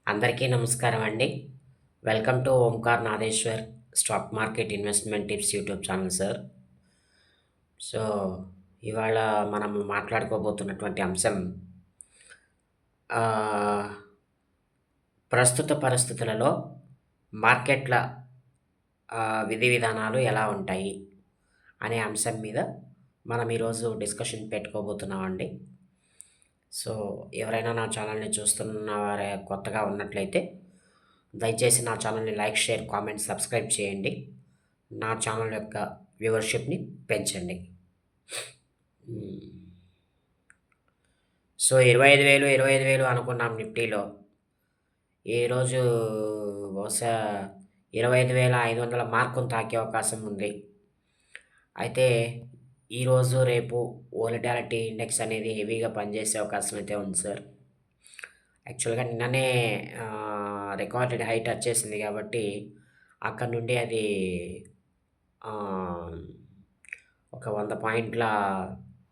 అందరికీ నమస్కారం అండి. Welcome to Omkar Nageshwar stock market investment tips YouTube channel sir. So, ఇవాళ మనం మాట్లాడుకోబోతున్నటువంటి అంశం ఆహ్, ప్రస్తుత పరిస్థితులలో మార్కెట్ల విధి విధానాలు ఎలా ఉంటాయి అనే అంశం మీద మనం ఈరోజు డిస్కషన్ పెట్టుకోబోతున్నామండి. సో, ఎవరైనా నా ఛానల్‌ని చూస్తున్న వారే కొత్తగా ఉన్నట్లయితే దయచేసి నా ఛానల్‌ని లైక్, షేర్, కామెంట్, సబ్స్క్రైబ్ చేయండి. నా ఛానల్ యొక్క వ్యూవర్‌షిప్‌ని పెంచండి. హ్మ్. సో, 25,000, 25,000 అనుకున్నాం నిఫ్టీలో. ఈరోజు బహుశా 25,500 మార్కును తాకే అవకాశం ఉంది. అయితే ఈరోజు, రేపు వోలటాలిటీ ఇండెక్స్ అనేది హెవీగా పనిచేసే అవకాశం అయితే ఉంది సార్. యాక్చువల్‌గా నిన్ననే రికార్డెడ్ హై టచ్ చేసింది కాబట్టి, అక్కడి నుండి అది ఆహ్, ఒక 100 పాయింట్ల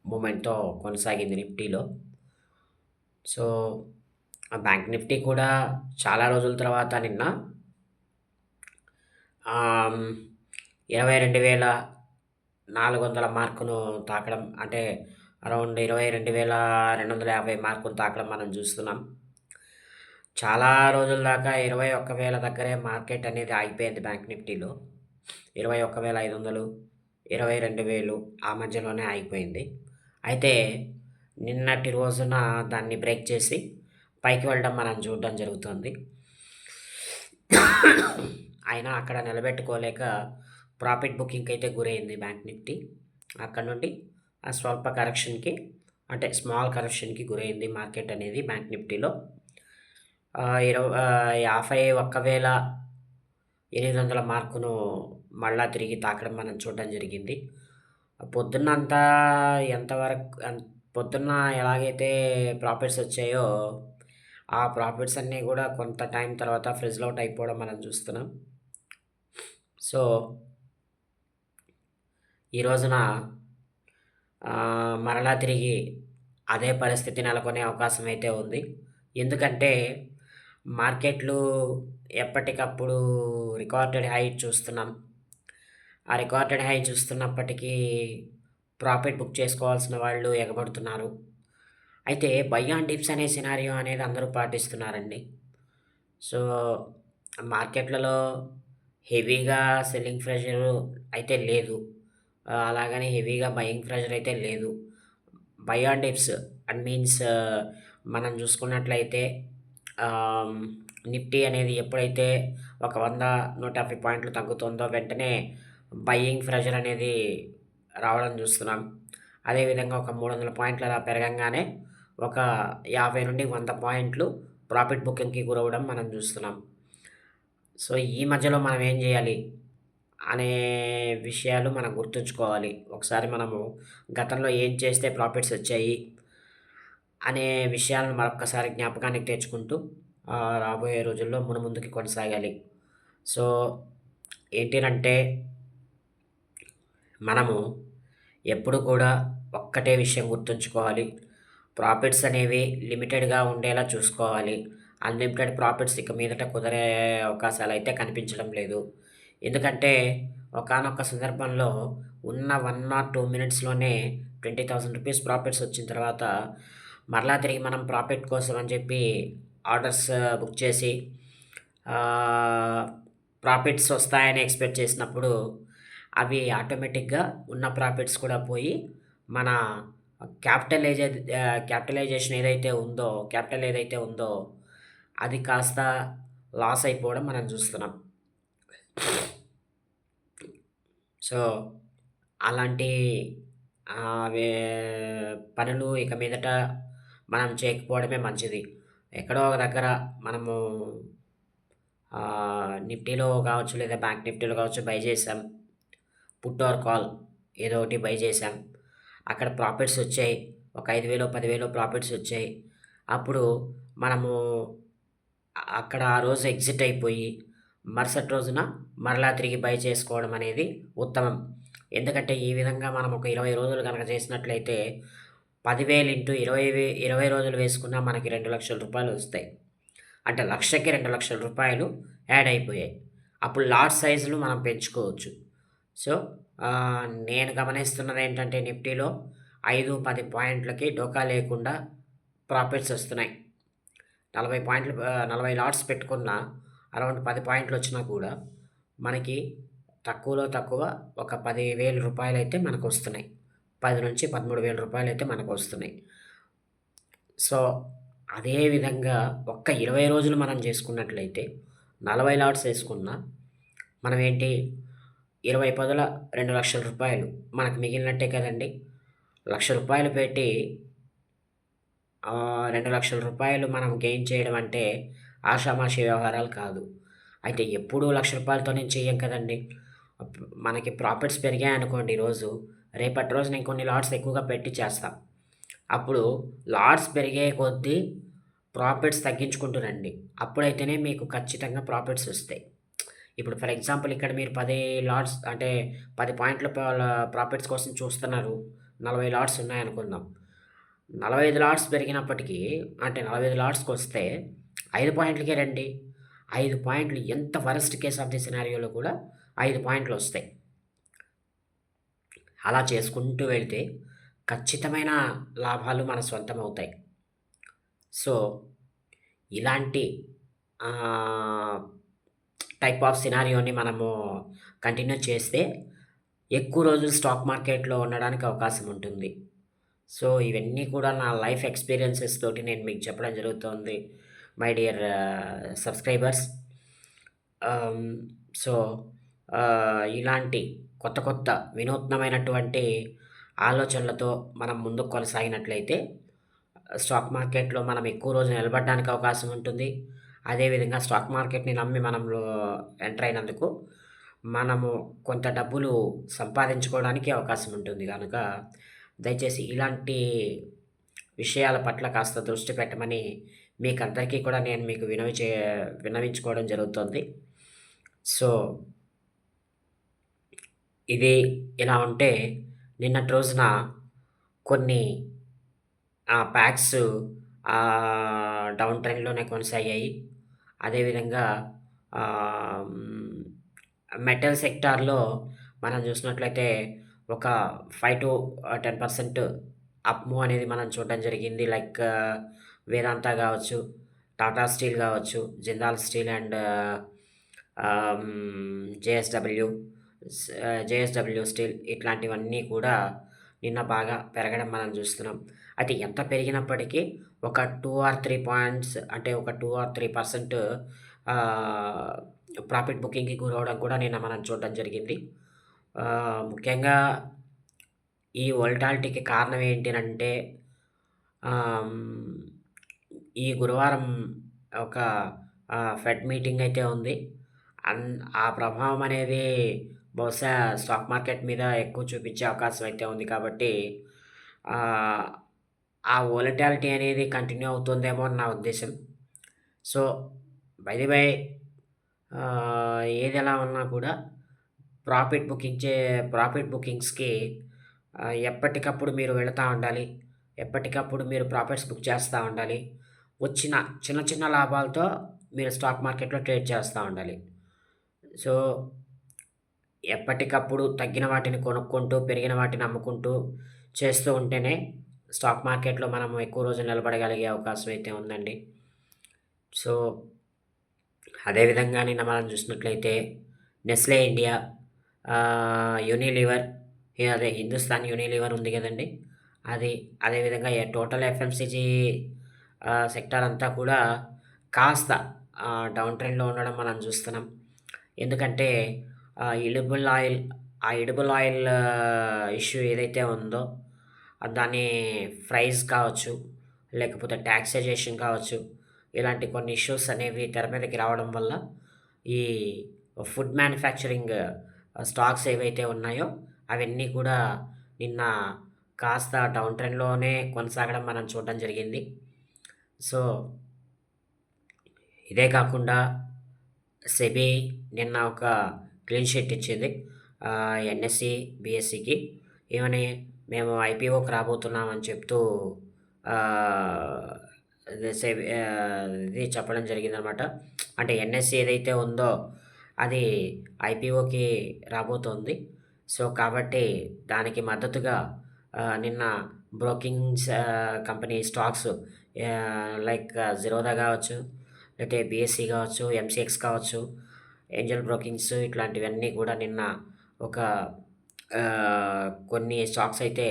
మూవ్‌మెంట్‌తో కొనసాగింది నిఫ్టీలో. సో, ఆ బ్యాంక్ నిఫ్టీ కూడా చాలా రోజుల తర్వాత నిన్న ఆహ్, 22,400 మార్కును తాకడం అంటే అరౌండ్ 22,250 మార్కును తాకడం మనం చూస్తున్నాం. చాలా రోజుల దాకా 21,000 దగ్గరే మార్కెట్ అనేది ఆగిపోయింది బ్యాంక్ నిఫ్టీలో. 21,500, 22,000 ఆ మధ్యలోనే ఆగిపోయింది. అయితే నిన్నటి రోజున దాన్ని బ్రేక్ చేసి పైకి వెళ్ళడం మనం చూడడం జరుగుతుంది. అయినా అక్కడ నిలబెట్టుకోలేక ప్రాఫిట్ బుకింగ్‌కి అయితే గురైంది బ్యాంక్ నిఫ్టీ. అక్కడి నుండి ఆ స్వల్ప కరెక్షన్‌కి అంటే స్మాల్ కరెక్షన్‌కి గురైంది మార్కెట్ అనేది బ్యాంక్ నిఫ్టీలో. 51,800 మార్కును మళ్ళా తిరిగి తాకడం మనం చూడడం జరిగింది. పొద్దున్నంతా ఎంతవరకు పొద్దున్న ఎలాగైతే ప్రాఫిట్స్ వచ్చాయో, ఆ ప్రాఫిట్స్ అన్నీ గూడా కొంత టైం తర్వాత ఫ్రిజ్‌ల్ ఔట్ అయిపోవడం మనం చూస్తున్నాం. సో, ఈ రోజున మరలా తిరిగి అదే పరిస్థితి నెలకొనే అవకాశం అయితే ఉంది. ఎందుకంటే, మార్కెట్‌లు ఎప్పటికప్పుడు రికార్డెడ్ హై చూస్తున్నాం. ఆ రికార్డెడ్ హై చూస్తున్నప్పటికీ ప్రాఫిట్ బుక్ చేసుకోవాల్సిన వాళ్ళు ఎగబడుతున్నారు. అయితే బై ఆన్ డిప్స్ అనే సినారియో అనేది అందరూ పాటిస్తున్నారండి. సో, మార్కెట్‌లలో హెవీగా సెల్లింగ్ ప్రెషరు అయితే లేదు. అలాగని హెవీగా బయింగ్ ప్రెషర్ అయితే లేదు. By on dips and means మనం చూసుకున్నట్లయితే ఆహ్, నిఫ్టీ అనేది ఎప్పుడైతే ఒక 100, 150 పాయింట్లు తగ్గుతుందో వెంటనే బయింగ్ ప్రెషర్ అనేది రావడం చూస్తున్నాం. అదేవిధంగా ఒక 300 పాయింట్లు అలా పెరగంగానే ఒక 50-100 పాయింట్లు ప్రాఫిట్ బుకింగ్‌కి గురవ్వడం మనం చూస్తున్నాం. సో, ఈ మధ్యలో మనం ఏం జేయాలి? అనే విషయాలు మనం గుర్తుంచుకోవాలి. ఒకసారి మనము గతంలో ఏం చేస్తే ప్రాఫిట్స్ వచ్చాయి, అనే విషయాలను మరొక్కసారి జ్ఞాపకానికి తెచ్చుకుంటూ రాబోయే రోజుల్లో మునుముందుకి కొనసాగాలి. సో, ఏంటినంటే మనము ఎప్పుడు కూడా ఒక్కటే విషయం గుర్తుంచుకోవాలి. ప్రాఫిట్స్ అనేవి లిమిటెడ్‌గా ఉండేలా చూసుకోవాలి. అన్‌లిమిటెడ్ ప్రాఫిట్స్ ఇక మీదట కుదిరే అవకాశాలైతే కనిపించడం లేదు. ఎందుకంటే ఒకానొక సందర్భంలో ఉన్న 1 ఆర్ 2 మినిట్స్‌లోనే రూ. 20,000 ప్రాఫిట్స్ వచ్చిన తర్వాత మరలా తిరిగి మనం ప్రాఫిట్ కోసం అని చెప్పి ఆర్డర్స్ బుక్ చేసి ఆహ్, ప్రాఫిట్స్ వస్తాయని ఎక్స్‌పెక్ట్ చేసినప్పుడు అవి ఆటోమేటిక్‌గా ఉన్న ప్రాఫిట్స్ కూడా పోయి మన క్యాపిటలైజేషన్ ఏదైతే ఉందో అది కాస్త లాస్ అయిపోవడం మనం చూస్తున్నాం. సో, అలాంటి వే పనులు ఇక మీదట మనం చేయకపోవడమే మంచిది. ఎక్కడో ఒక దగ్గర మనము నిఫ్టీలో కావచ్చు లేదా బ్యాంక్ నిఫ్టీలో కావచ్చు బై చేసాం. పుట్ ఆర్ కాల్ ఏదో ఒకటి బై చేసాం. అక్కడ ప్రాఫిట్స్ వచ్చాయి. ఒక 5,000, 10,000 ప్రాఫిట్స్ వచ్చాయి. అప్పుడు మనము అక్కడ ఆ రోజు ఎగ్జిట్ అయిపోయి, మరుసటి రోజున మరలా తిరిగి బై చేసుకోవడం అనేది ఉత్తమం. ఎందుకంటే ఈ విధంగా మనం ఒక 20 రోజులు గనక చేసినట్లయితే 10,000 ఇంటూ 20 రోజులు వేసుకున్నా మనకి రూ. 2,00,000 వస్తాయి. అంటే లక్షకి 2,00,000 రూపాయలు యాడ్ అయిపోయాయి. అప్పుడు లాట్ సైజులు మనం పెంచుకోవచ్చు. సో, నేను గమనిస్తున్నదేంటంటే నిఫ్టీలో 5, 10 పాయింట్లకి డోకా లేకుండా ప్రాఫిట్స్ ఒస్తున్నాయి. 40 లాట్స్ పెట్టుకున్న అరౌండ్ 10 పాయింట్లొచ్చినా కూడా మనకి తక్కువలో తక్కువ ఒక రూ. 10,000 మనకొస్తున్నాయి. 10,000-13,000 మనకొస్తున్నాయి. సో, అదే విధంగా ఒక్క 20 రోజులు మనం జేసుకున్నట్లయితే 40 లాట్స్ యేసుకున్నా మనమేంటి 20 పదుల రూ. 2,00,000 మనకు మిగిలినట్టే కదండీ! రూ. 1,00,000 పెట్టి రూ. 2,00,000 మనం గెయిన్ చేయడం అంటే ఆషామాషీ వ్యవహారాలు కాదు. అయితే ఎప్పుడూ రూ. 1,00,000తోనే చెయ్యం కదండీ! మనకి ప్రాఫిట్స్ పెరిగాయనుకోండి ఈరోజు, రేపటి రోజు నేను కొన్ని లాట్స్ ఎక్కువగా పెట్టి చేస్తా. అప్పుడు లాట్స్ పెరిగే కొద్దీ ప్రాఫిట్స్ తగ్గించుకుంటూ రండి. అప్పుడైతేనే మీకు ఖచ్చితంగా ప్రాఫిట్స్ ఒస్తాయి. ఇప్పుడు ఫర్ ఎగ్జాంపుల్ ఇక్కడ మీరు 10 లాట్స్ అంటే 10 పాయింట్ల ప్రాఫిట్స్ కోసం చూస్తున్నారు. 40 లాట్స్ ఉన్నాయనుకుందాం. 45 లాట్స్ పెరిగినప్పటికీ అంటే 45 లాట్స్‌కొస్తే 5 పాయింట్లకే రండి. 5 పాయింట్లు ఎంత వరస్ట్ కేస్ ఆఫ్ ది సినారియోలో కూడా 5 పాయింట్లొస్తాయి. అలా చేసుకుంటూ వెళ్తే ఖచ్చితమైన లాభాలు మన సొంతమవుతాయి. సో, ఇలాంటి ఆహ్, టైప్ ఆఫ్ సినారియోని మనము కంటిన్యూ చేస్తే ఎక్కువ రోజులు స్టాక్ మార్కెట్‌లో ఉండడానికి అవకాశం ఉంటుంది. సో, ఇవన్నీ కూడా నా లైఫ్ ఎక్స్‌పీరియన్సెస్ తోటి నేను మీకు చెప్పడం జరుగుతోంది. My dear subscribers. ఆహ్, సో, ఇలాంటి కొత్త కొత్త వినూత్నమైనటువంటి ఆలోచనలతో మనం ముందుకు కొనసాగినట్లయితే స్టాక్ మార్కెట్‌లో మనం ఎక్కువ రోజులు నిలబడడానికి అవకాశం ఉంటుంది. అదేవిధంగా స్టాక్ మార్కెట్‌ని నమ్మి మనంలో ఎంటర్ అయినందుకు మనము కొంత డబ్బులు సంపాదించుకోవడానికి అవకాశం ఉంటుంది గనక, దయచేసి ఇలాంటి విషయాల పట్ల కాస్త దృష్టి పెట్టమని మీకందరికీ కూడా నేను మీకు విన్నవించుకోవడం జరుగుతోంది. సో, ఇది ఇలా ఉంటే నిన్నటి రోజున కొన్ని ప్యాక్స్ డౌన్ ట్రెండ్‌లోనే కొనసాగాయి. అదేవిధంగా మెటల్ సెక్టార్‌లో మనం చూసినట్లయితే ఒక 5-10% అప్ మూవ్ అనేది మనం చూడడం జరిగింది. లైక్ వేదాంత గావచ్చు, టాటా స్టీల్ గావచ్చు, Jindal steel and JSW JSW steel ఇట్లాంటివన్నీ కూడా నిన్న బాగా పెరగడం మనం చూస్తున్నాం. అయితే ఎంత పెరిగినప్పటికీ ఒక 2 ఆర్ 3 పాయింట్స్ అంటే ఒక 2 ఆర్ 3% ఆహ్, ప్రాఫిట్ బుకింగ్‌కి గురవ్వడం కూడా నిన్న మనం చూడడం జరిగింది. ముఖ్యంగా ఈ వోలటాలిటీకి కారణం ఏంటినంటే ఆహ్, హ్మ్, ఈ గురువారం ఒక ఫెడ్ మీటింగ్ అయితే ఉంది. అన్ ఆ ప్రభావం అనేది బహుశా స్టాక్ మార్కెట్ మీద ఎక్కువ చూపించే అవకాశం అయితే ఉంది కాబట్టి ఆహ్, ఆ వోలటాలిటీ అనేది కంటిన్యూ అవుతుందేమో అని నా ఉద్దేశం. సో, బై ది బై ఏదెలా ఉన్నా కూడా ప్రాఫిట్ బుకింగ్స్‌కి ఎప్పటికప్పుడు మీరు వెళతా ఉండాలి. ఎప్పటికప్పుడు మీరు ప్రాఫిట్స్ బుక్ చేస్తా ఉండాలి. వచ్చిన చిన్న చిన్న లాభాలతో మీరు స్టాక్ మార్కెట్‌లో ట్రేడ్ చేస్తా ఉండాలి. సో, ఎప్పటికప్పుడు తగ్గిన వాటిని కొనుక్కుంటూ, పెరిగిన వాటిని అమ్ముకుంటూ చేస్తూ ఉంటేనే స్టాక్ మార్కెట్‌లో మనం ఎక్కువ రోజులు నిలబడగలిగే అవకాశం అయితే ఉందండి. సో, అదే విధంగా నిన్న మనం చూసినట్లయితే నెస్లే ఇండియా, యూనిలీవర్ అదే హిందుస్థాన్ యూనిలీవర్ ఉంది గదండీ! అది. అదే విధంగా టోటల్ ఎఫ్ఎంసీజీ సెక్టార్ అంతా కూడా కాస్త డౌన్ ట్రెండ్‌లో ఉండడం మనం చూస్తున్నాం. ఎందుకంటే edible oil edible oil issue ఏదైతే ఉందో దాని ప్రైస్ కావచ్చు, లేకపోతే టాక్సేషన్ కావచ్చు, ఇలాంటి కొన్ని ఇష్యూస్ అనేవి తెర మీదకి రావడం వల్ల ఈ ఫుడ్ మ్యానుఫ్యాక్చరింగ్ స్టాక్స్ ఏవైతే ఉన్నాయో అవన్నీ కూడా నిన్న కాస్త డౌన్ ట్రెండ్‌లోనే కొనసాగడం మనం చూడడం జరిగింది. సో, ఇదే కాకుండా సెబీ నిన్న ఒక క్లీన్ చిట్ ఇచ్చింది. ఎన్ఎస్‌సి, బీఎస్‌సికి. ఏమని మేము ఐపీఓకి రాబోతున్నామని చెప్తూ ఆహ్, అదే ఇది చెప్పడం జరిగిందనమాట. అంటే ఎన్ఎస్‌సి ఏదైతే ఉందో అది ఐపీఓకి రాబోతోంది. సో, కాబట్టి దానికి మద్దతుగా నిన్న బ్రోకింగ్స్ కంపెనీ స్టాక్స్ లైక్ జిరోదా కావచ్చు, లేతే బీఎస్‌ఈ కావచ్చు, ఎంసీఎక్స్ కావచ్చు, ఏంజెల్ బ్రోకింగ్స్ ఇట్లాంటివన్నీ కూడా నిన్న ఒక కొన్ని స్టాక్స్ అయితే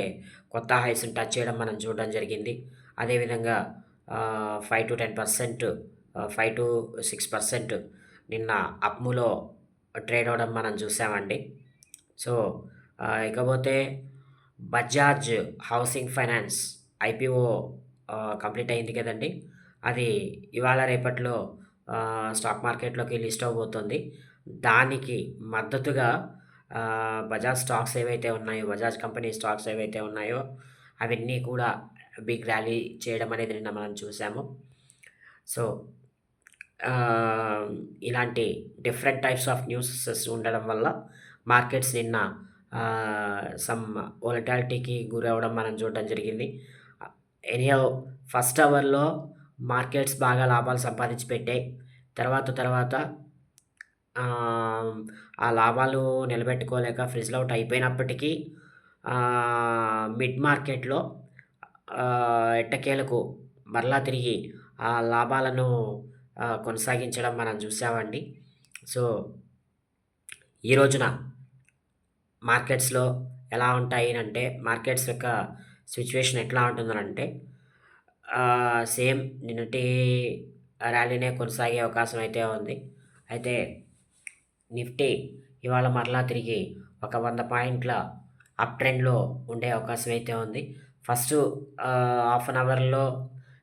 కొత్త హైస్‌ని టచ్ చేయడం మనం చూడడం జరిగింది. అదేవిధంగా 5-10% 5-6% నిన్న అప్‌ములో ట్రేడ్ అవ్వడం మనం చూసామండి. సో, ఇకపోతే Bajaj housing finance IPO complete అయింది కదండీ! అది ఇవాళ రేపట్లో స్టాక్ మార్కెట్‌లోకి లిస్ట్ అవ్వబోతుంది. దానికి మద్దతుగా బజాజ్ స్టాక్స్ ఏవైతే ఉన్నాయో, బజాజ్ కంపెనీ స్టాక్స్ ఏవైతే ఉన్నాయో అవన్నీ కూడా బిగ్ ర్యాలీ చేయడం అనేది నిన్న మనం చూసాము. సో, ఇలాంటి డిఫరెంట్ టైప్స్ ఆఫ్ న్యూసెస్ ఉండడం వల్ల మార్కెట్స్ నిన్న సమ్ వోలటాలిటీకి గురవ్వడం మనం చూడడం జరిగింది. ఎనీహౌ ఫస్ట్ అవర్‌లో మార్కెట్స్ బాగా లాభాలు సంపాదించి పెట్టాయి. తర్వాత ఆ లాభాలు నిలబెట్టుకోలేక ఫ్రిజ్‌ల్ ఔట్ అయిపోయినప్పటికీ మిడ్ మార్కెట్‌లో ఎట్టకేలకు మరలా తిరిగి ఆ లాభాలను కొనసాగించడం మనం చూసామండి. సో, ఈ రోజున మార్కెట్స్‌లో ఎలా ఉంటాయనంటే, మార్కెట్స్ యొక్క సిట్యుయేషన్ ఎట్లా ఉంటుందనంటే, సేమ్ నిన్నటి ర్యాలీనే కొనసాగే అవకాశం అయితే ఉంది. అయితే నిఫ్టీ ఇవాళ మరలా తిరిగి ఒక 100 పాయింట్ల అప్ ట్రెండ్‌లో ఉండే అవకాశం అయితే ఉంది. ఫస్టు హాఫ్ అన్ అవర్‌లో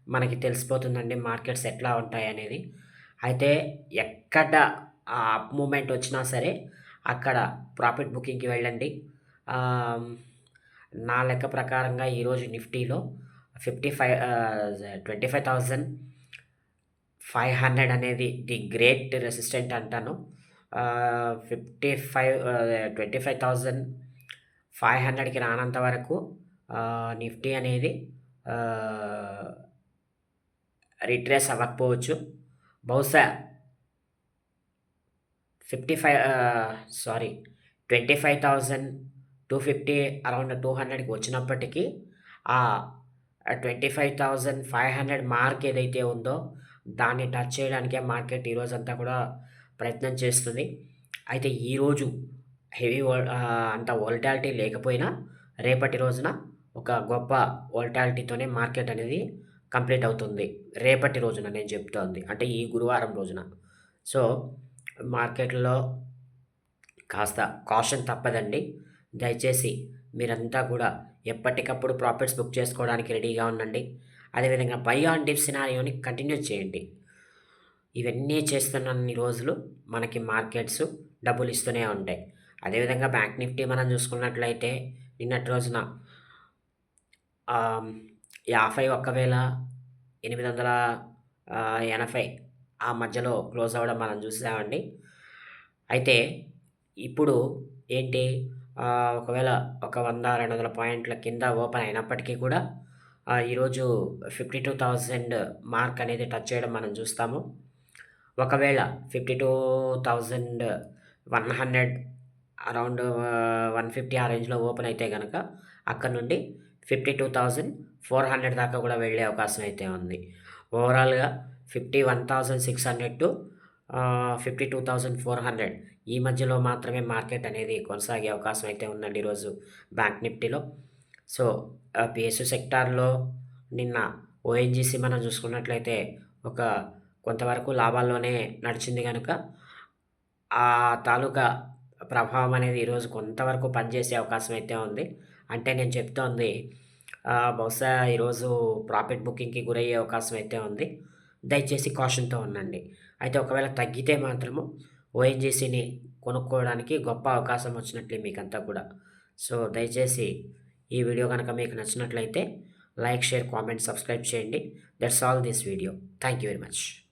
మనకి తెలిసిపోతుందండి మార్కెట్స్ ఎట్లా ఉంటాయనేది. అయితే ఎక్కడ అప్ మూవ్‌మెంట్ వచ్చినా సరే అక్కడ ప్రాఫిట్ బుకింగ్‌కి వెళ్ళండి. ఆహ్, నా లెక్క ప్రకారంగా ఈరోజు నిఫ్టీలో 25,500 అనేది ది గ్రేట్ రెసిస్టెంట్ అంటాను. 25,500కి రానంత వరకు నిఫ్టీ అనేది ఆహ్, రిట్రేస్ అవ్వకపోవచ్చు. బహుశా 25,250 అరౌండ్ 200కి వచ్చినప్పటికీ ఆ 25,500 మార్క్ ఏదైతే ఉందో దాన్ని టచ్ చేయడానికే మార్కెట్ ఈరోజంతా కూడా ప్రయత్నం చేస్తుంది. అయితే ఈరోజు అంత వోలటాలిటీ లేకపోయినా రేపటి రోజున ఒక గొప్ప వోలటాలిటీతోనే మార్కెట్ అనేది కంప్లీట్ అవుతుంది. రేపటి రోజున నేను చెప్తోంది. అంటే ఈ గురువారం రోజున. సో, మార్కెట్‌లో కాస్త కాషన్ తప్పదండి. దయచేసి మీరంతా కూడా ఎప్పటికప్పుడు ప్రాఫిట్స్ బుక్ చేసుకోవడానికి రెడీగా ఉండండి. అదేవిధంగా బై ఆన్ డిప్ సినారియోని కంటిన్యూ చేయండి. ఇవన్నీ చేస్తున్నన్ని రోజులు మనకి మార్కెట్స్ డబ్బులిస్తూనే ఉంటాయి. అదేవిధంగా బ్యాంక్ నిఫ్టీ మనం చూసుకున్నట్లయితే నిన్నటి రోజున 51,880 ఆ మధ్యలో క్లోజ్ అవ్వడం మనం చూసామండి. అయితే ఇప్పుడు ఏంటి ఒకవేళ ఒక 100, 200 పాయింట్ల కింద ఓపెన్ అయినప్పటికీ కూడా ఈరోజు 52,000 మార్క్ అనేది టచ్ చేయడం మనం చూస్తాము. ఒకవేళ 52,100 అరౌండ్ 150 ఆ రేంజ్‌లో ఓపెన్ అయితే గనక అక్కడి నుండి 52,400 దాకా కూడా వెళ్ళే అవకాశం అయితే ఉంది. ఓవరాల్‌గా 51,600 టు 52,400 ఈ మధ్యలో మాత్రమే మార్కెట్ అనేది కొనసాగే అవకాశం అయితే ఉందండి ఈరోజు బ్యాంక్ నిఫ్టీలో. సో, పిఎస్యు సెక్టార్‌లో నిన్న ఓఎన్‌జీసీ మనం చూసుకున్నట్లయితే ఒక కొంతవరకు లాభాల్లోనే నడిచింది గనుక, ఆ తాలూకా ప్రభావం అనేది ఈరోజు కొంతవరకు పనిచేసే అవకాశం అయితే ఉంది. అంటే నేను చెప్తోంది బహుశా ఈరోజు ప్రాఫిట్ బుకింగ్‌కి గురయ్యే అవకాశం అయితే ఉంది. దయచేసి కాషన్‌తో ఉండండి. అయితే ఒకవేళ తగ్గితే మాత్రము ఓఎన్‌జీసీని కొనుక్కోవడానికి గొప్ప అవకాశం వచ్చినట్లే మీకంతా కూడా. సో, దయచేసి ఈ వీడియో గనక మీకు నచ్చినట్లయితే లైక్, షేర్, కామెంట్, సబ్స్క్రైబ్ చేయండి. That's all this video. Thank you very much.